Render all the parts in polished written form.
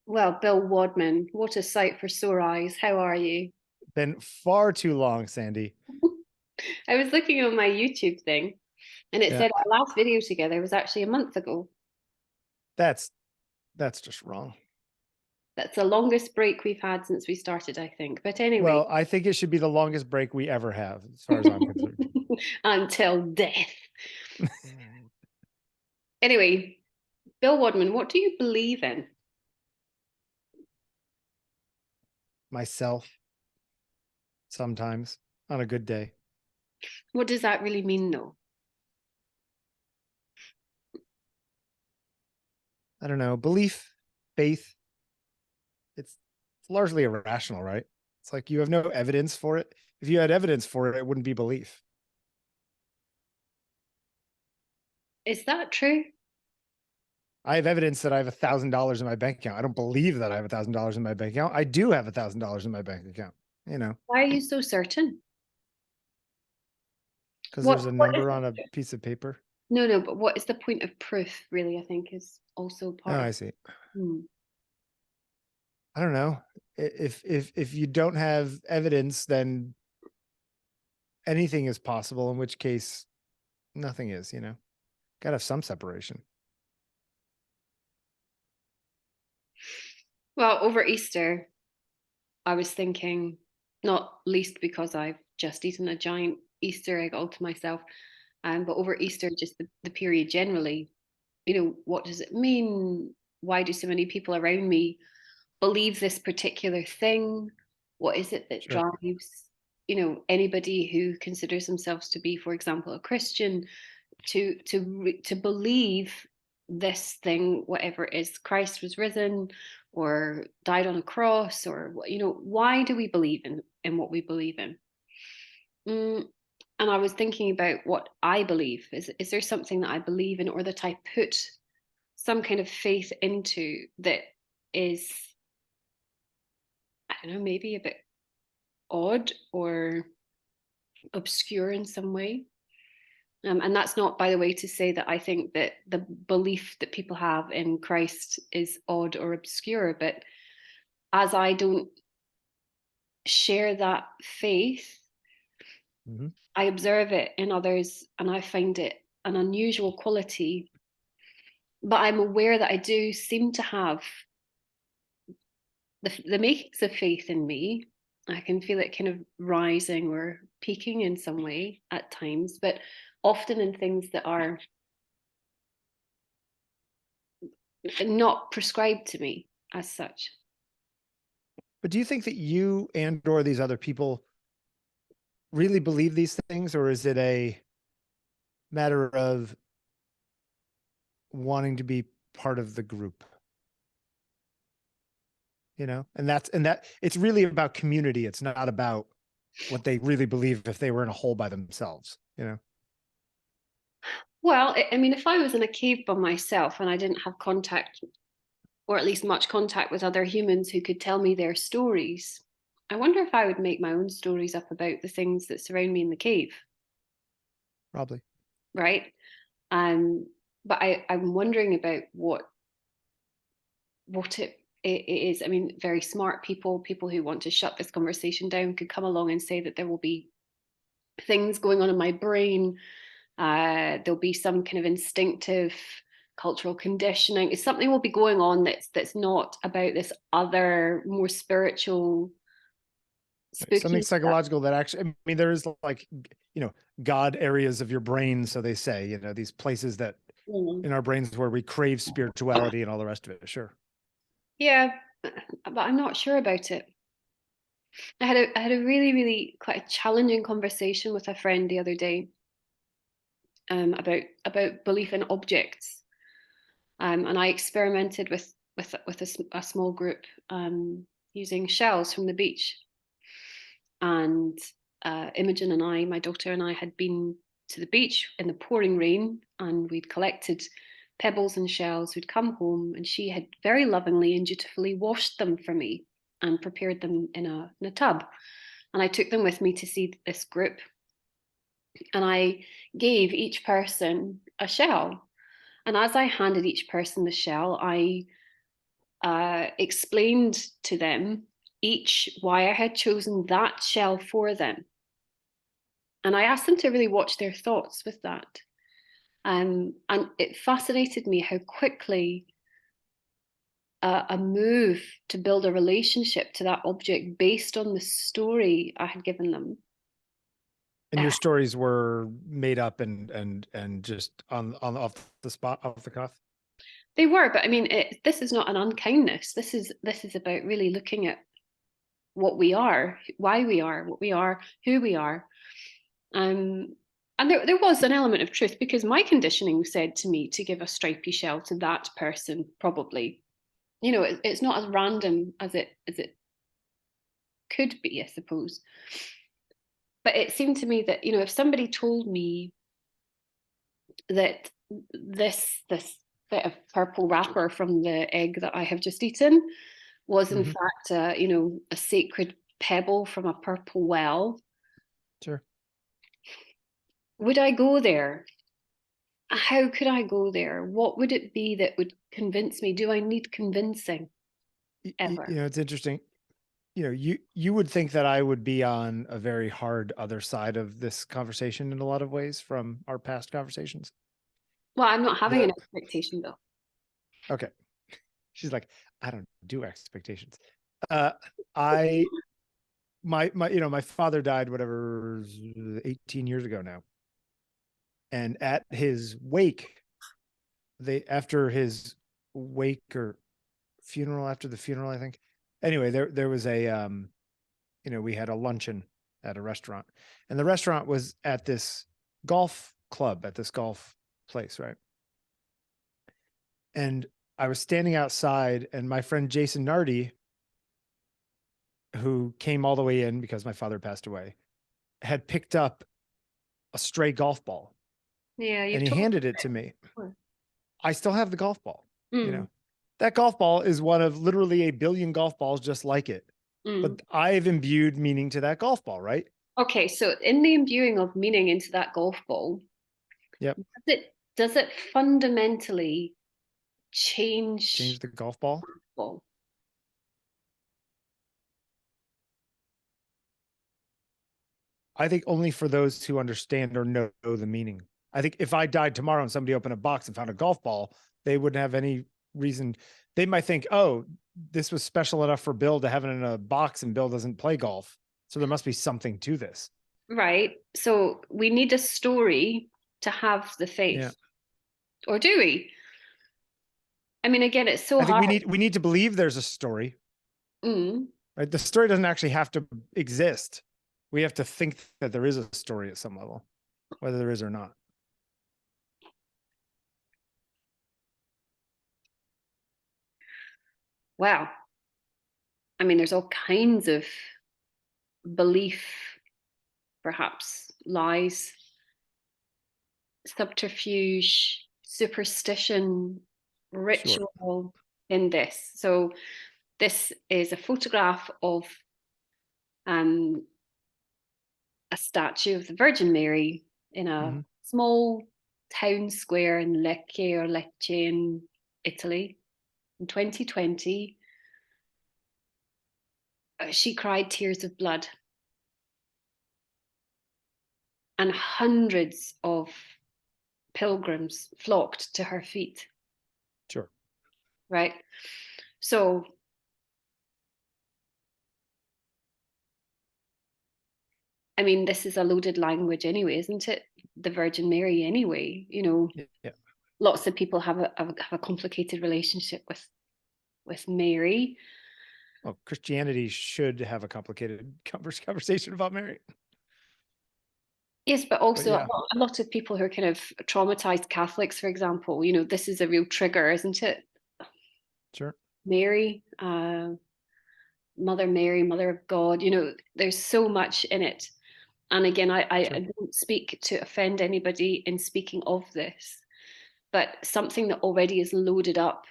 Well, Bill Wadman, what a sight for sore eyes. How are you? Been far too long, Sandy. I was looking on my YouTube thing and it Yeah, said our last video together was actually a month ago. that's that's just wrong. That's the longest break we've had since we started, I think. But anyway, Well, I think it should be the longest break we ever have, as far as I'm concerned. until death. Anyway, Bill Wadman, what do you believe in? Myself, sometimes on a good day. What does that really mean, though? I don't know. Belief, faith, it's largely irrational, right? It's like you have no evidence for it. If you had evidence for it, it wouldn't be belief. Is that true? I have evidence that I have $1,000 in my bank account. I don't believe that I have $1,000 in my bank account. I do have $1,000 in my bank account, you know, Why are you so certain? because What there's a what is number on a piece of paper. no, but what is the point of proof, really, I think is also Oh, part of I see. hmm. I don't know. If you don't have evidence, then anything is possible, in which case nothing is, you know. Gotta have some separation. Well, over Easter, I was thinking, not least because I've just eaten a giant Easter egg all to myself, but over Easter, just the period generally, what does it mean? Why do so many people around me believe this particular thing? What is it that Sure. drives, anybody who considers themselves to be, for example, a Christian, to believe this thing, whatever it is, Christ was risen or died on a cross, or why do we believe in what we believe in? Mm, and I was thinking about what I believe. Is there something that I believe in or that I put some kind of faith into that is, I don't know, maybe a bit odd or obscure in some way? And that's not, by the way, to say that I think that the belief that people have in Christ is odd or obscure, but as I don't share that faith, Hmm. I observe it in others and I find it an unusual quality. But I'm aware that I do seem to have the makings of faith in me. I can feel it kind of rising or peaking in some way at times, but often in things that are not prescribed to me as such. But do you think that you and or these other people really believe these things, or is it a matter of wanting to be part of the group? You know, and that it's really about community. It's not about what they really believe if they were in a hole by themselves, you know. Well, I mean, if I was in a cave by myself and I didn't have contact, or at least much contact with other humans who could tell me their stories, I wonder if I would make my own stories up about the things that surround me in the cave, Probably. right? Um, but I'm wondering about what it is. I mean, very smart people who want to shut this conversation down could come along and say that there will be things going on in my brain. There'll be some kind of instinctive cultural conditioning. Something will be going on that's not about this other more spiritual, Something spooky stuff. psychological that actually, I mean, there is like, you know, God areas of your brain. So they say, you know, these places that Mm. in our brains where we crave spirituality and all the rest of it. Sure. Yeah, but I'm not sure about it. I had a really, really quite a challenging conversation with a friend the other day, about belief in objects. And I experimented with a small group, using shells from the beach. And Imogen and I, my daughter and I, had been to the beach in the pouring rain, and we'd collected pebbles and shells. We'd come home, and she had very lovingly and dutifully washed them for me and prepared them in a tub. And I took them with me to see this group, and I gave each person a shell. And as I handed each person the shell, explained to them each why I had chosen that shell for them. And I asked them to really watch their thoughts with that. And it fascinated me how quickly a move to build a relationship to that object based on the story I had given them. And your stories were made up and just on off the spot, off the cuff? They were, but I mean, this is not an unkindness. This is about really looking at what we are, why we are, what we are, who we are. And there was an element of truth, because my conditioning said to me to give a stripy shell to that person, probably. You know, it's not as random as it could be, I suppose. But it seemed to me that, you know, if somebody told me that this bit of purple wrapper from the egg that I have just eaten was in fact, you know, a sacred pebble from a purple well, Sure. would I go there? How could I go there? What would it be that would convince me? Do I need convincing ever? You know, it's interesting. You know, you would think that I would be on a very hard other side of this conversation in a lot of ways from our past conversations. Well, I'm not having an expectation though. Okay. She's like, I don't do expectations. My you know, my father died, whatever, 18 years ago now. And at his wake, after his wake or funeral, after the funeral, I think. Anyway, there was a you know, we had a luncheon at a restaurant, and the restaurant was at this golf club, at this golf place, right? And I was standing outside, and my friend Jason Nardi, who came all the way in because my father passed away, had picked up a stray golf ball. Yeah, and he handed it to me. Before. I still have the golf ball. You know, that golf ball is one of literally a billion golf balls just like it. But I've imbued meaning to that golf ball, right? Okay, so in the imbuing of meaning into that golf ball, Yep. Does it fundamentally change the golf ball? I think only for those who understand or know the meaning. I think if I died tomorrow and somebody opened a box and found a golf ball, they wouldn't have any reason. They might think, oh, this was special enough for Bill to have it in a box, and Bill doesn't play golf. So there must be something to this. Right. So we need a story to have the faith. Yeah. Or do we? I mean, again, it's so hard. I think we need to believe there's a story. Right? The story doesn't actually have to exist. We have to think that there is a story at some level, whether there is or not. Wow. I mean, there's all kinds of belief, perhaps lies, subterfuge, superstition, ritual in this. So this is a photograph of a statue of the Virgin Mary in a small town square in Lecce or Lecce in Italy in 2020. She cried tears of blood. And hundreds of pilgrims flocked to her feet. Sure. Right? So I mean, this is a loaded language anyway, isn't it? The Virgin Mary anyway, you know. Yeah. Lots of people have a complicated relationship with Mary. Well, Christianity should have a complicated conversation about Mary. Yes, but also a lot of people who are kind of traumatized Catholics, for example, you know, this is a real trigger, isn't it? Sure. Mary, Mother Mary, Mother of God, you know, there's so much in it. And again, I don't speak to offend anybody in speaking of this, but something that already is loaded up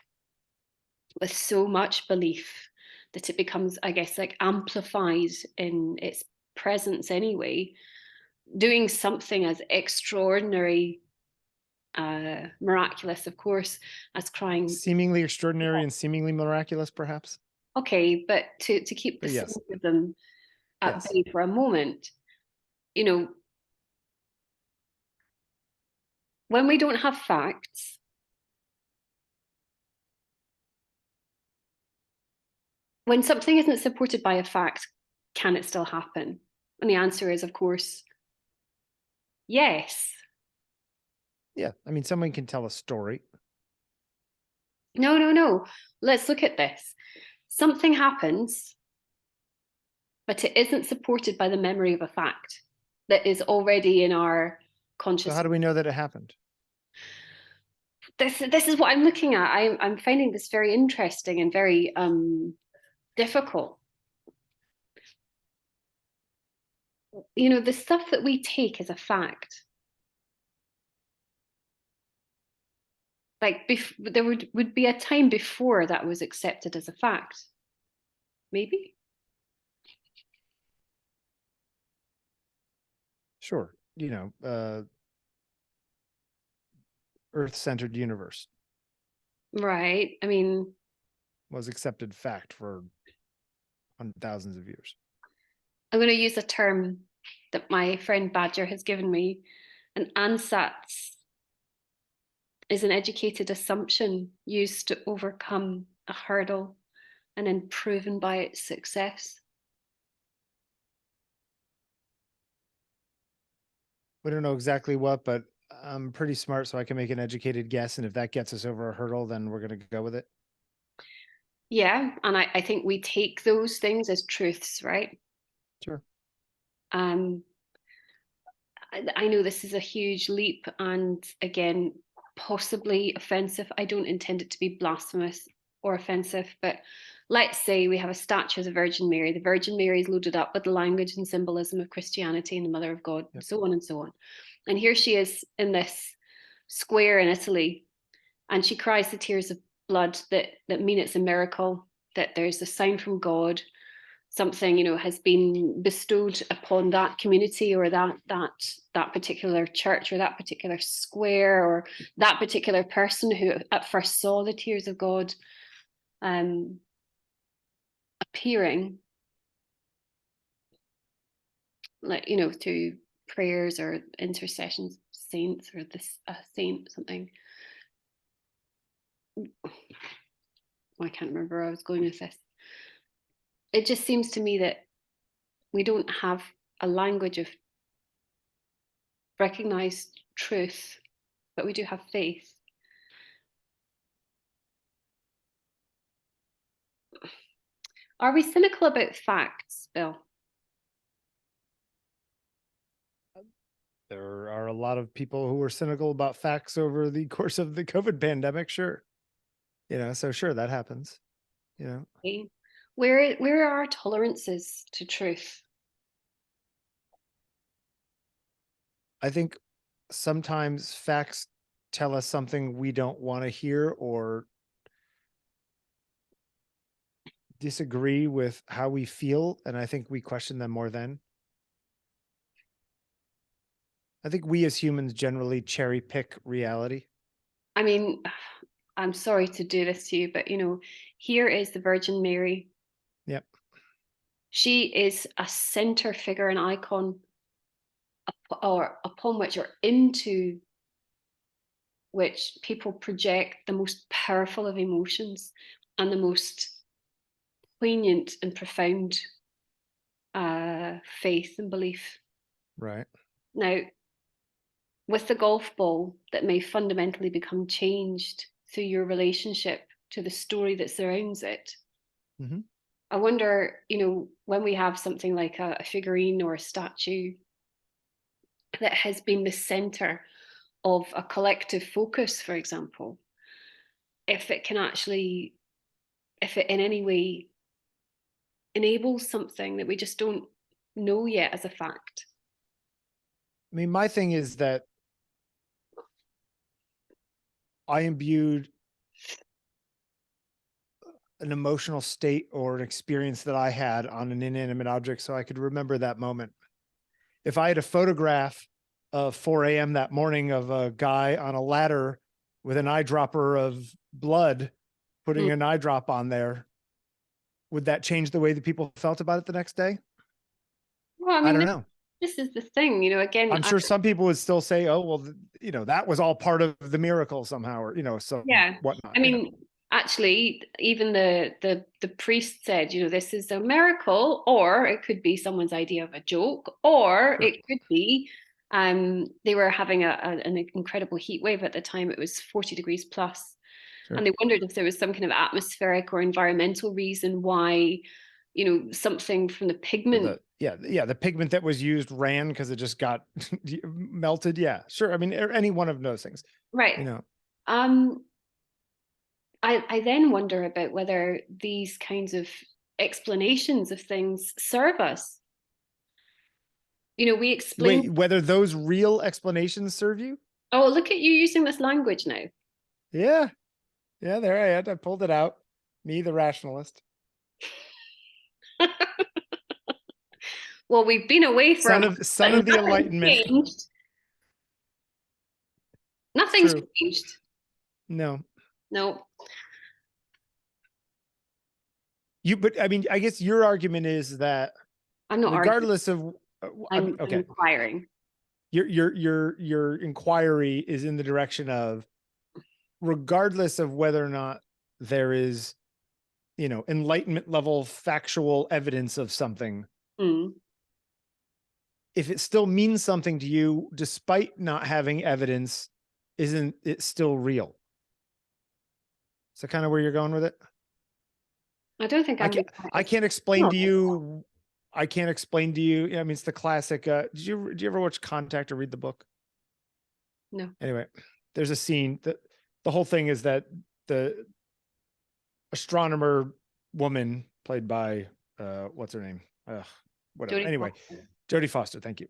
with so much belief that it becomes, I guess, like amplified in its presence anyway, doing something as extraordinary miraculous, of course, as crying. Seemingly extraordinary and seemingly miraculous, perhaps. Okay, but to keep the But yes, cynicism at yes. bay for a moment, you know, when we don't have facts, when something isn't supported by a fact, can it still happen? And the answer is, of course, yes. Yeah. I mean, someone can tell a story. No, no, no. Let's look at this. Something happens, but it isn't supported by the memory of a fact that is already in our So consciousness. how do we know that it happened? This is what I'm looking at. I'm finding this very interesting and very difficult. You know, the stuff that we take as a fact, like there would be a time before that was accepted as a fact, maybe. Sure. Earth-centered universe Right. I mean, was accepted fact for thousands of years. I'm going to use a term that my friend Badger has given me. An ansatz is an educated assumption used to overcome a hurdle and then proven by its success. We don't know exactly what, but I'm pretty smart, so I can make an educated guess. And if that gets us over a hurdle, then we're going to go with it. Yeah. And I think we take those things as truths, right? Sure. Um, I know this is a huge leap and again, possibly offensive. I don't intend it to be blasphemous or offensive, but let's say we have a statue of the Virgin Mary. The Virgin Mary is loaded up with the language and symbolism of Christianity and the Mother of God, and so on and so on. And here she is in this square in Italy, and she cries the tears of blood that mean it's a miracle, that there's a sign from God, something has been bestowed upon that community or that particular church or that particular square or that particular person who at first saw the tears of God appearing, like through prayers or intercessions, saints or this saint something. I can't remember where I was going with this. It just seems to me that we don't have a language of recognized truth, but we do have faith. Are we cynical about facts, Bill? There are a lot of people who were cynical about facts over the course of the COVID pandemic. Sure. So sure, that happens. Okay. Where are our tolerances to truth? I think sometimes facts tell us something we don't want to hear or disagree with how we feel. And I think we question them more then. I think we as humans generally cherry pick reality. I mean, I'm sorry to do this to you, but here is the Virgin Mary. Yep. She is a center figure, an icon, or upon which or into which people project the most powerful of emotions and the most poignant and profound faith and belief. Right. Now, with the golf ball that may fundamentally become changed through your relationship to the story that surrounds it. Mm-hmm. I wonder, when we have something like a figurine or a statue that has been the center of a collective focus, for example, if it in any way enables something that we just don't know yet as a fact. I mean, my thing is that I imbued an emotional state or an experience that I had on an inanimate object so I could remember that moment. If I had a photograph 4 a.m. that morning of a guy on a ladder with an eyedropper of blood, putting an eye drop on there, would that change the way that people felt about it the next day? Well, I I mean, don't know. this is the thing, again, I'm sure some people would still say, oh, well, that was all part of the miracle somehow, or, some yeah. whatnot. I mean, actually, even the priest said, this is a miracle, or it could be someone's idea of a joke, or Sure. it could be they were having an incredible heat wave at the time. It was 40 degrees plus. Sure. And they wondered if there was some kind of atmospheric or environmental reason why, something from the pigment. The pigment that was used ran because it just got melted. Yeah, sure. I mean, any one of those things. Right. I then wonder about whether these kinds of explanations of things serve us. We explain. Wait, whether those real explanations serve you? Oh, look at you using this language now. Yeah. Yeah, there I am. I pulled it out. Me, the rationalist. Well, we've been away for son of the Enlightenment. Changed. Nothing's True. changed. No. But I mean, I guess your argument is that I'm not regardless arguing. of, I'm inquiring. Your inquiry is in the direction of, regardless of whether or not there is, Enlightenment level factual evidence of something, if it still means something to you, despite not having evidence, isn't it still real? Is that kind of where you're going with it? I don't think I can't explain to you. I can't explain to you. I mean, it's the classic. Did you ever watch Contact or read the book? No. Anyway, there's a scene that the whole thing is that the astronomer woman played by what's her name? Whatever. Anyway, Jodie Foster. Thank you.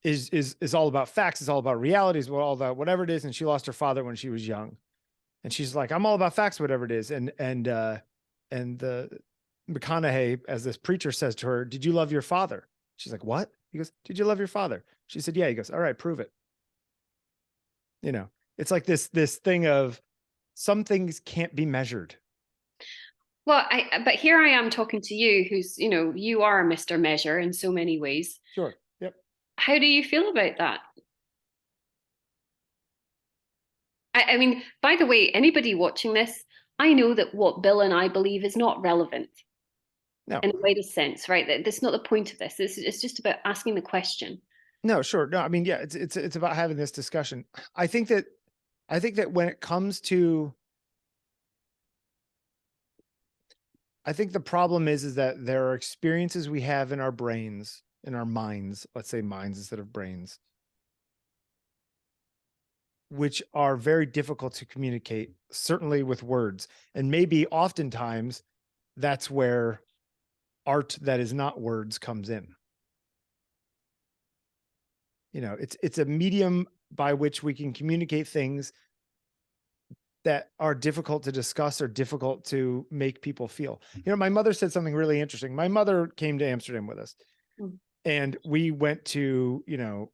Is all about facts. It's all about realities. All about whatever it is. And she lost her father when she was young, and she's like, I'm all about facts, whatever it is. And the McConaughey, as this preacher, says to her, did you love your father? She's like, what? He goes, did you love your father? She said, yeah. He goes, all right, prove it. It's like this thing of some things can't be measured. Well, but here I am talking to you, who's, you are Mr. Measure in so many ways. Sure. Yep. How do you feel about that? I mean, by the way, anybody watching this, I know that what Bill and I believe is not relevant. No. In the widest sense, right? That's not the point of this. It's just about asking the question. No, sure. No, I mean, yeah, it's about having this discussion. I think that when it comes to, I think the problem is that there are experiences we have in our brains, in our minds, let's say minds instead of brains, which are very difficult to communicate, certainly with words. And maybe oftentimes that's where art that is not words comes in. It's a medium by which we can communicate things that are difficult to discuss or difficult to make people feel. My mother said something really interesting. My mother came to Amsterdam with us, and we went to,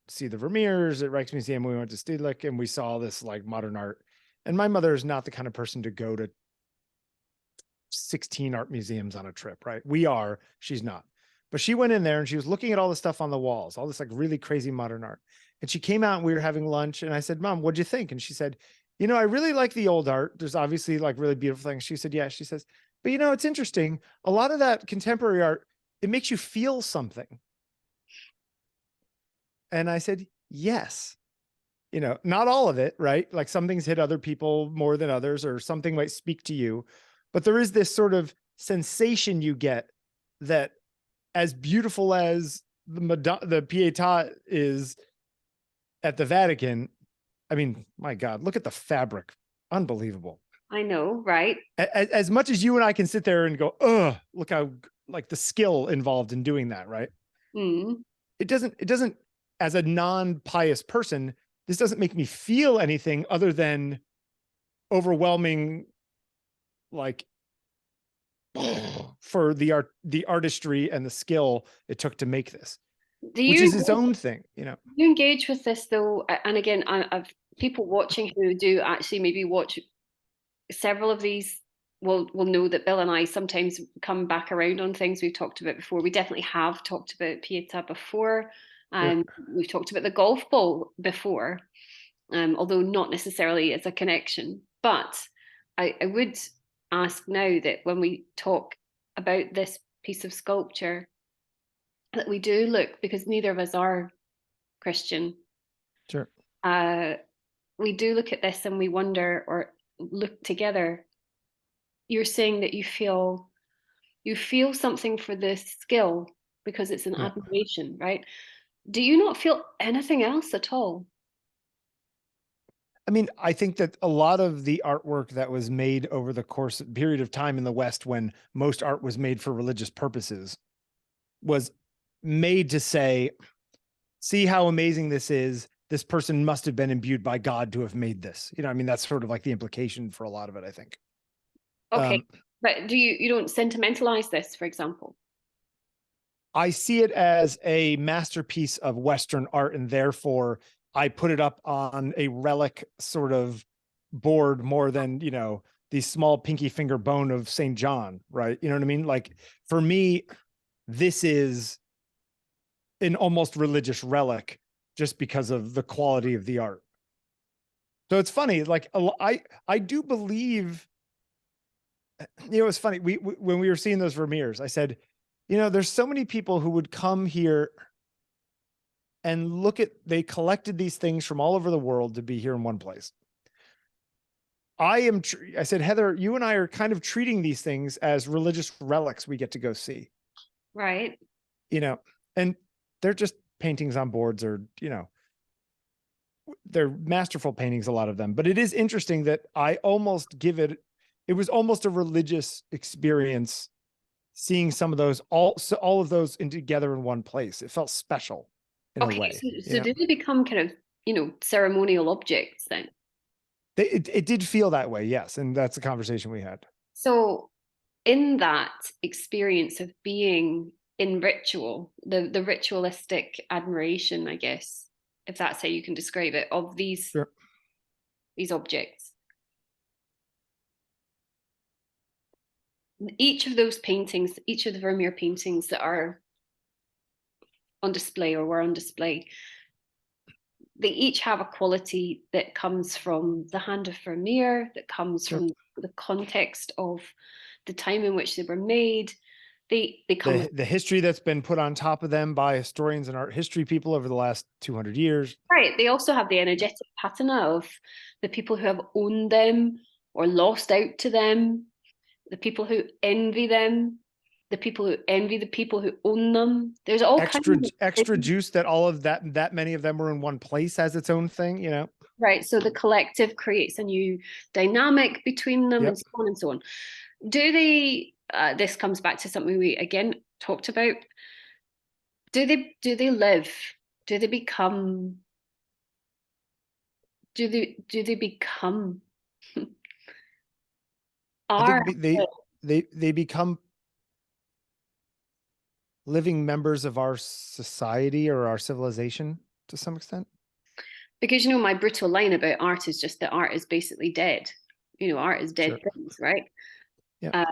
see the Vermeers at Rijksmuseum. We went to Stedelijk, and we saw this like modern art. And my mother is not the kind of person to go to 16 art museums on a trip, right? We are, she's not. But she went in there and she was looking at all the stuff on the walls, all this like really crazy modern art. And she came out and we were having lunch, and I said, Mom, what'd you think? And she said, I really like the old art. There's obviously like really beautiful things. She said, yeah. She says, but it's interesting. A lot of that contemporary art, it makes you feel something. And I said, yes. Not all of it, right? Like some things hit other people more than others, or something might speak to you. But there is this sort of sensation you get that, as beautiful as the Pietà is at the Vatican, I mean, my God, look at the fabric. Unbelievable. I know, right? As much as you and I can sit there and go, look how, like, the skill involved in doing that, right? It doesn't, as a non-pious person, this doesn't make me feel anything other than overwhelming, like, for the artistry and the skill it took to make this. Do which you is its own thing, you know. you engage with this though? And again, I've people watching who do actually maybe watch several of these will know that Bill and I sometimes come back around on things we've talked about before. We definitely have talked about Pieta before. Sure. We've talked about the golf ball before, although not necessarily as a connection. But I would ask now that when we talk about this piece of sculpture, that we do look, because neither of us are Christian, Sure. we do look at this and we wonder or look together. You're saying that you feel something for this skill because it's an Yeah. admiration, right? Do you not feel anything else at all? I mean, I think that a lot of the artwork that was made over the course period of time in the West, when most art was made for religious purposes, was made to say, see how amazing this is. This person must have been imbued by God to have made this. You know, I mean, that's sort of like the implication for a lot of it, I think. Okay, but you don't sentimentalize this, for example? I see it as a masterpiece of Western art, and therefore I put it up on a relic sort of board more than, you know, the small pinky finger bone of St. John, right? You know what I mean? Like, for me, this is an almost religious relic just because of the quality of the art. So it's funny, like I do believe, you know, it's funny. We when we were seeing those Vermeers, I said, you know, there's so many people who would come here and look at, they collected these things from all over the world to be here in one place. I said, Heather, you and I are kind of treating these things as religious relics we get to go see. Right. You know, and they're just paintings on boards, or, you know, they're masterful paintings, a lot of them. But it is interesting that I almost give it, it was almost a religious experience seeing some of those, all of those together in one place. It felt special in a Okay, way. so do they become kind of, ceremonial objects then? It did feel that way, yes. And that's the conversation we had. So in that experience of being in ritual, the ritualistic admiration, I guess, if that's how you can describe it, of Sure. these objects, each of those paintings, each of the Vermeer paintings that are on display or were on display, they each have a quality that comes from the hand of Vermeer, that comes Sure. from the context of the time in which they were made. They come The history that's been put on top of them by historians and art history people over the last 200 years. right. They also have the energetic patina of the people who have owned them or lost out to them, the people who envy them, the people who envy the people who own them. There's all Extra kinds of juice that all of that many of them were in one place has its own thing, you know. right. So the collective creates a new dynamic between them, Yep. and so on and so on. Do they? This comes back to something we again talked about. Do they live? Do they become? Do they become I our? think they become living members of our society or our civilization to some extent. Because my brutal line about art is just that art is basically dead. Art is dead Sure. things, right? Yeah.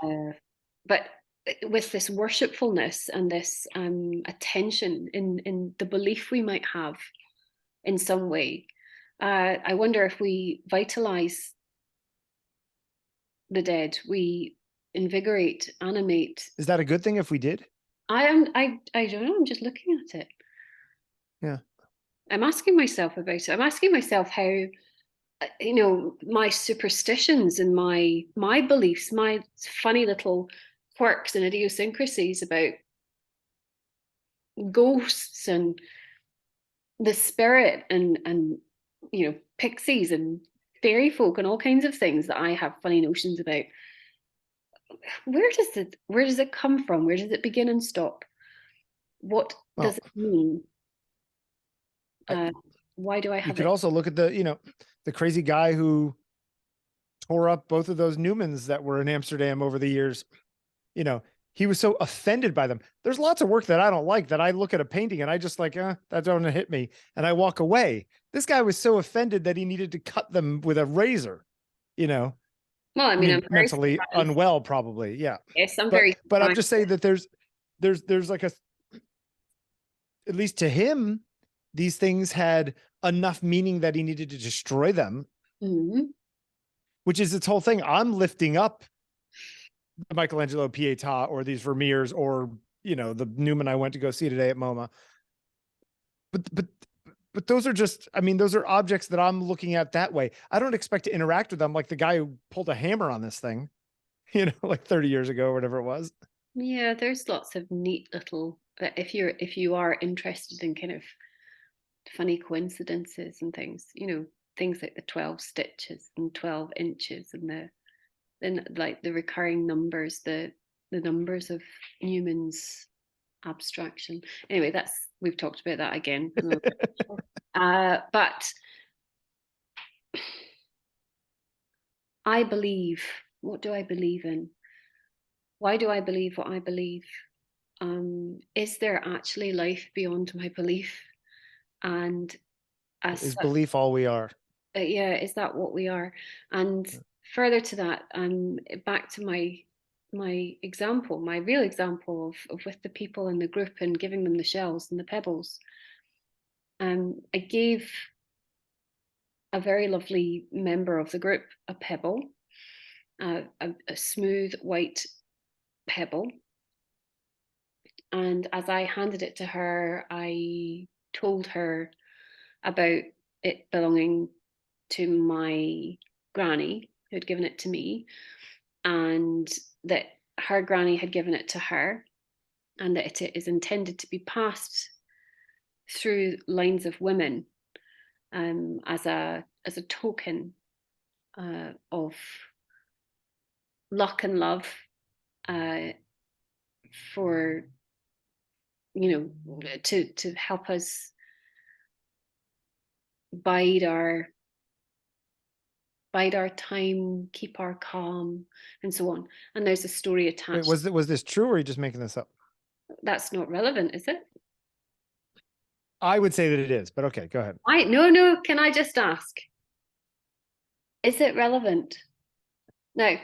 But with this worshipfulness and this attention in the belief we might have in some way, I wonder if we vitalize the dead, we invigorate, animate. Is that a good thing if we did? I don't know, I'm just looking at it. Yeah. I'm asking myself about it. I'm asking myself how, my superstitions and my beliefs, my funny little quirks and idiosyncrasies about ghosts and the spirit and pixies and fairy folk and all kinds of things that I have funny notions about. Where does it come from? Where does it begin and stop? What Well, does it mean? I, Why do I you have could it? also look at the crazy guy who tore up both of those Newmans that were in Amsterdam over the years. he was so offended by them. There's lots of work that I don't like, that I look at a painting and I just like, that don't hit me, and I walk away. This guy was so offended that he needed to cut them with a razor, you know. Well, I I mean, I'm mean, very mentally surprised. unwell, probably. Yeah. Yes, I'm But very I'm surprised. just saying that there's like at least to him, these things had enough meaning that he needed to destroy them, Mhm. which is its whole thing. I'm lifting up the Michelangelo Pietà or these Vermeers or, the Newman I went to go see today at MoMA. But those are just, I mean, those are objects that I'm looking at that way. I don't expect to interact with them like the guy who pulled a hammer on this thing, like 30 years ago or whatever it was. Yeah, there's lots of neat little, if you are interested in kind of funny coincidences and things, things like the 12 stitches and 12 inches and then like the recurring numbers, the numbers of Newman's abstraction. Anyway, we've talked about that again. But I believe, what do I believe in? Why do I believe what I believe? Is there actually life beyond my belief? And as Is such, belief all we are? yeah, is that what we are? And further to that, back to my example, my real example of with the people in the group and giving them the shells and the pebbles. I gave a very lovely member of the group a pebble, a smooth white pebble. And as I handed it to her, I told her about it belonging to my granny who had given it to me, and that her granny had given it to her, and that it is intended to be passed through lines of women, as a token of luck and love, uh, for to help us bide our time, keep our calm, and so on. And there's a story Wait, attached. was this true, or are you just making this up? That's not relevant, is it? I would say that it is, but okay, go ahead. No. Can I just ask? Is it relevant? Now,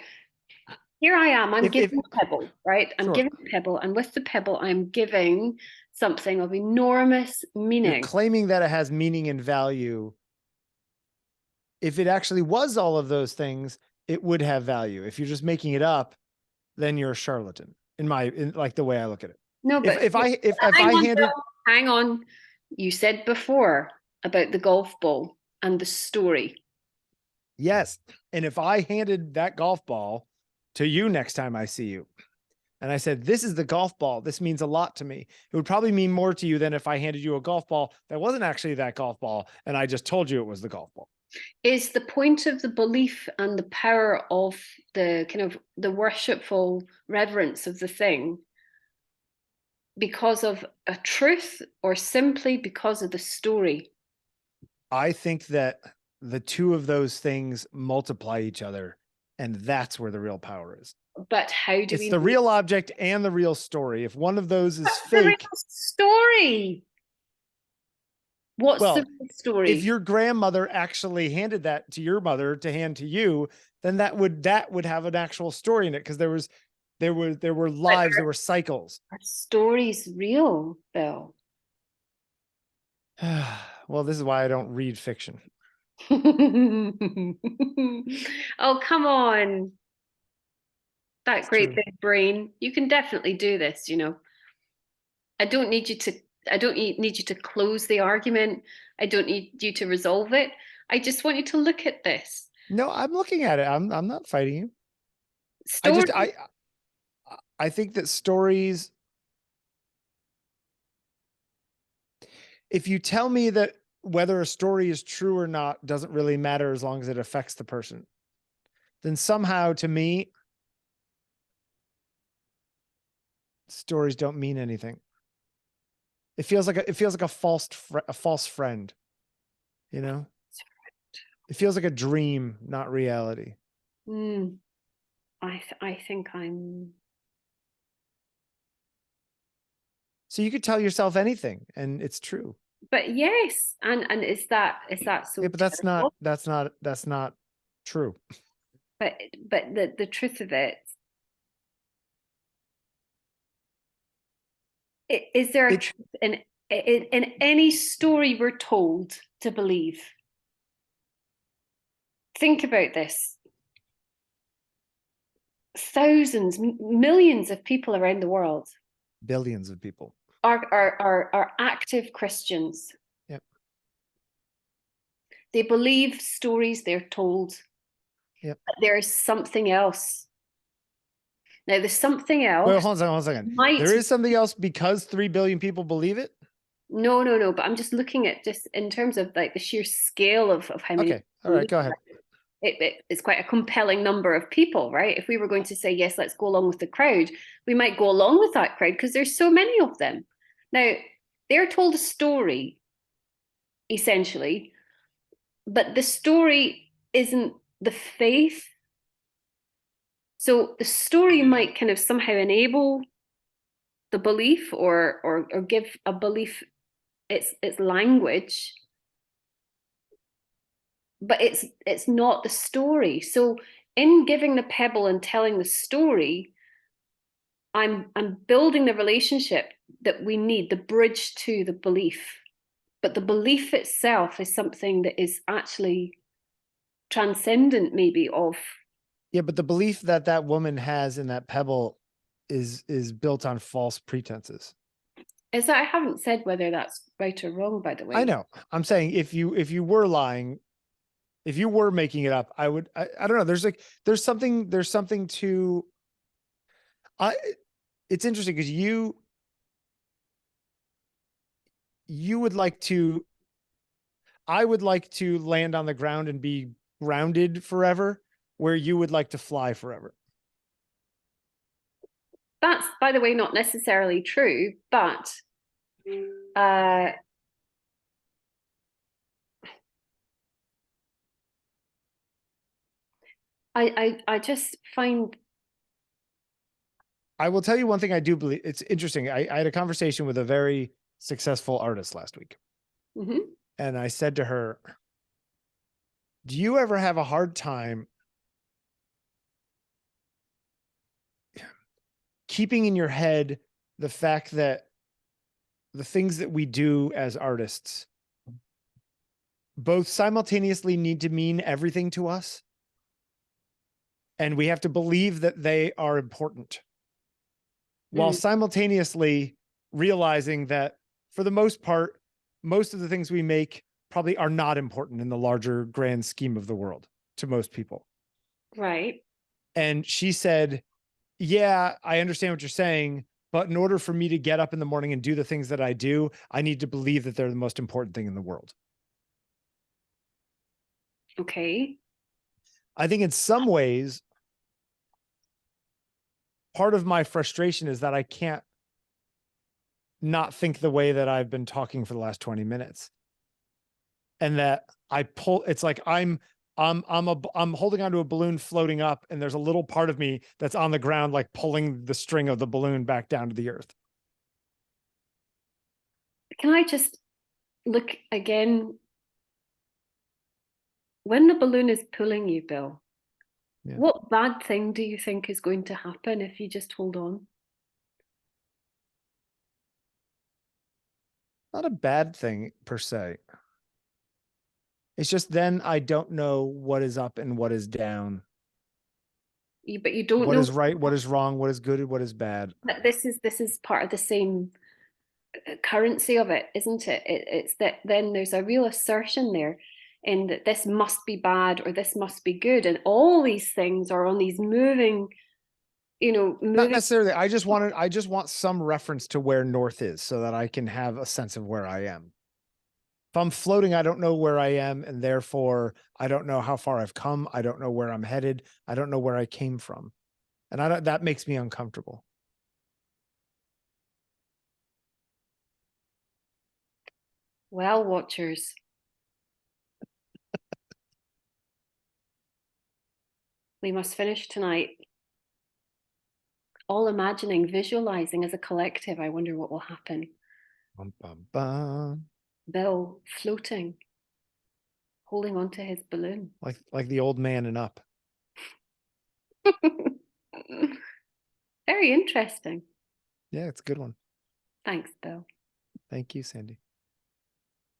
here I am. I'm If giving a pebble, right? I'm Sure, giving a pebble, and with the pebble, I'm giving something of enormous you're meaning. claiming that it has meaning and value. If it actually was all of those things, it would have value. If you're just making it up, then you're a charlatan. In like the way I look at it. No, but If hang I on, handed Bill, hang on. You said before about the golf ball and the story. Yes, and if I handed that golf ball to you next time I see you, and I said, "This is the golf ball. This means a lot to me," it would probably mean more to you than if I handed you a golf ball that wasn't actually that golf ball, and I just told you it was the golf ball. Is the point of the belief and the power of the kind of the worshipful reverence of the thing because of a truth or simply because of the story? I think that the two of those things multiply each other, and that's where the real power is. But how do It's we the know real object and the real story. If one of those is what's the real fake, story? What's the well, real if story? your grandmother actually handed that to your mother to hand to you, then that would have an actual story in it, because there were But lives, there were cycles. are stories real, Bill? Well, this is why I don't read fiction. Oh, come on. That It's great true. big brain. You can definitely do this, I don't need you to I don't need you to close the argument. I don't need you to resolve it. I just want you to look at this. No, I'm looking at it. I'm not fighting you. I Story. just I think that stories, if you tell me that whether a story is true or not doesn't really matter as long as it affects the person, then somehow to me, stories don't mean anything. It feels like a false friend, you know? It feels like a dream, not reality. Mm, I think I'm So you could tell yourself anything and it's true. But yes, and is that so Yeah, but terrible? that's not true. But the truth of it, is there a It truth in any story we're told to believe? Think about this. Thousands, millions of people around the world billions of people. are active Christians. Yep. They believe stories they're told. Yep. But there is something else. Now, there's something Wait, else. hold on a second. Might There is something else because 3 billion people believe it. no. But I'm just looking at just in terms of like the sheer scale of how many. Okay. All right. Go ahead. It's quite a compelling number of people, right? If we were going to say, yes, let's go along with the crowd, we might go along with that crowd because there's so many of them. Now, they're told a story, essentially, but the story isn't the faith. So the story might kind of somehow enable the belief or give a belief its language, but it's not the story. So in giving the pebble and telling the story, I'm building the relationship that we need, the bridge to the belief. But the belief itself is something that is actually transcendent, maybe, of. Yeah, but the belief that that woman has in that pebble is built on false pretenses. Is that I haven't said whether that's right or wrong, by the way. I know. I'm saying if you were lying, if you were making it up, I don't know. There's something to it's interesting because you would like to I would like to land on the ground and be grounded forever, where you would like to fly forever. That's, by the way, not necessarily true, but uh, I just find. I will tell you one thing I do believe. It's interesting. I had a conversation with a very successful artist last week. Mhm. And I said to her, do you ever have a hard time keeping in your head the fact that the things that we do as artists both simultaneously need to mean everything to us, and we have to believe that they are important, while simultaneously realizing that for the most part, most of the things we make probably are not important in the larger grand scheme of the world to most people. Right. And she said, yeah, I understand what you're saying, but in order for me to get up in the morning and do the things that I do, I need to believe that they're the most important thing in the world. Okay. I think in some ways, part of my frustration is that I can't not think the way that I've been talking for the last 20 minutes. And that it's like I'm holding onto a balloon floating up, and there's a little part of me that's on the ground, like pulling the string of the balloon back down to the earth. Can I just look again? When the balloon is pulling you, Bill, Yeah. what bad thing do you think is going to happen if you just hold on? Not a bad thing per se. It's just then I don't know what is up and what is down. But you don't What know is right, what is wrong, what is good, and what is bad. that this is part of the same currency of it, isn't it? It's that then there's a real assertion there in that this must be bad or this must be good, and all these things are on these moving, Not moving. necessarily. I just want some reference to where north is so that I can have a sense of where I am. If I'm floating, I don't know where I am, and therefore I don't know how far I've come. I don't know where I'm headed. I don't know where I came from. And that makes me uncomfortable. Well, watchers, we must finish tonight all imagining, visualizing as a collective. I wonder what will happen. Bum, bum, bum. Bill floating, holding onto his balloon. Like the old man and Up. Very interesting. Yeah, it's a good one. Thanks, Bill. Thank you, Sandi.